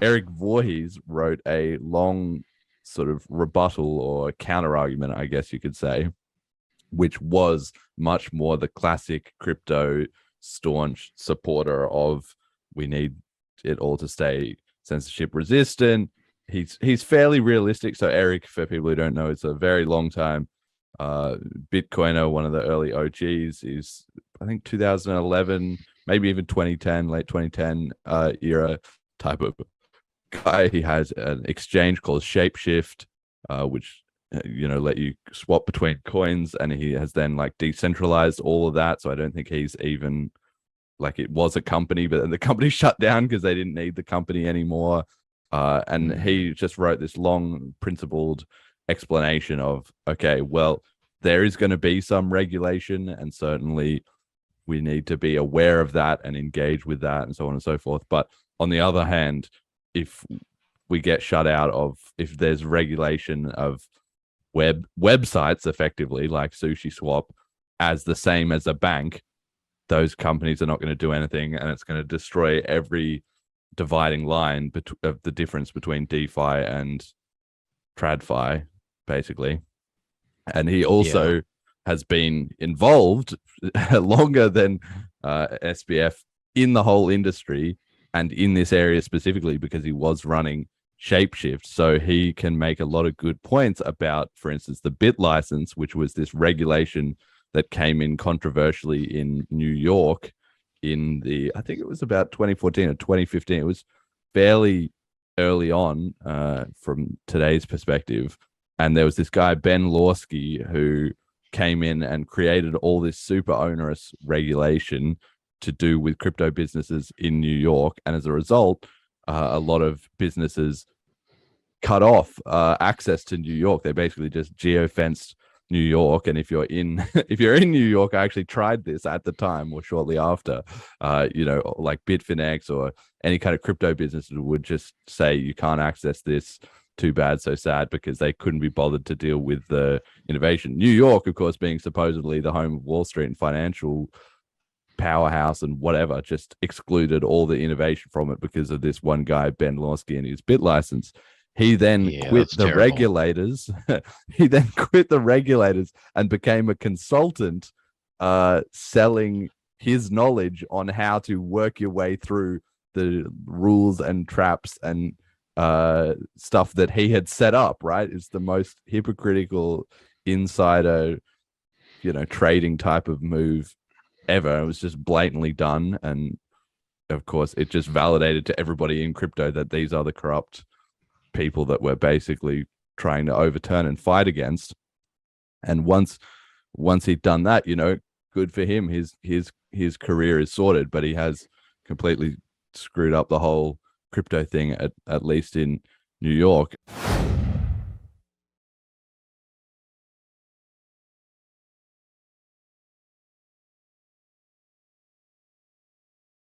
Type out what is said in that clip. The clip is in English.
Erik Voorhees wrote a long sort of rebuttal or counter argument, I guess you could say, which was much more the classic crypto staunch supporter of we need it all to stay censorship resistant. He's fairly realistic. So Erik, for people who don't know, it's a very long time Bitcoiner, one of the early OGs. Is I think 2011, maybe even 2010, late 2010 era type of guy. He has an exchange called Shapeshift, which let you swap between coins, and he has then like decentralized all of that. So I don't think he's even like it was a company, but then the company shut down because they didn't need the company anymore. And he just wrote this long principled explanation of, okay, well, there is going to be some regulation, and certainly we need to be aware of that and engage with that and so on and so forth. But on the other hand, if we get shut out of, if there's regulation of websites effectively like SushiSwap as the same as a bank, those companies are not going to do anything, and it's going to destroy every dividing line of the difference between DeFi and TradFi, basically. And he also has been involved longer than SBF in the whole industry and in this area specifically because he was running Shapeshift. So he can make a lot of good points about, for instance, the bit license, which was this regulation that came in controversially in New York in I think it was about 2014 or 2015. It was fairly early on from today's perspective. And there was this guy, Ben Lawsky, who came in and created all this super onerous regulation to do with crypto businesses in New York. And as a result, a lot of businesses cut off access to New York. They basically just geo-fenced New York. And if you're in New York, I actually tried this at the time or shortly after, like Bitfinex or any kind of crypto business would just say you can't access this. Too bad, so sad, because they couldn't be bothered to deal with the innovation. New York, of course, being supposedly the home of Wall Street and financial powerhouse and whatever, just excluded all the innovation from it because of this one guy, Ben Lawsky, and his bit license. He then quit the regulators. He then quit the regulators and became a consultant, selling his knowledge on how to work your way through the rules and traps and stuff that he had set up. Right, it's the most hypocritical insider, trading type of move ever. It was just blatantly done, and of course, it just validated to everybody in crypto that these are the corrupt people that we're basically trying to overturn and fight against. And once he'd done that, good for him. His career is sorted, but he has completely screwed up the whole crypto thing, at least in New York.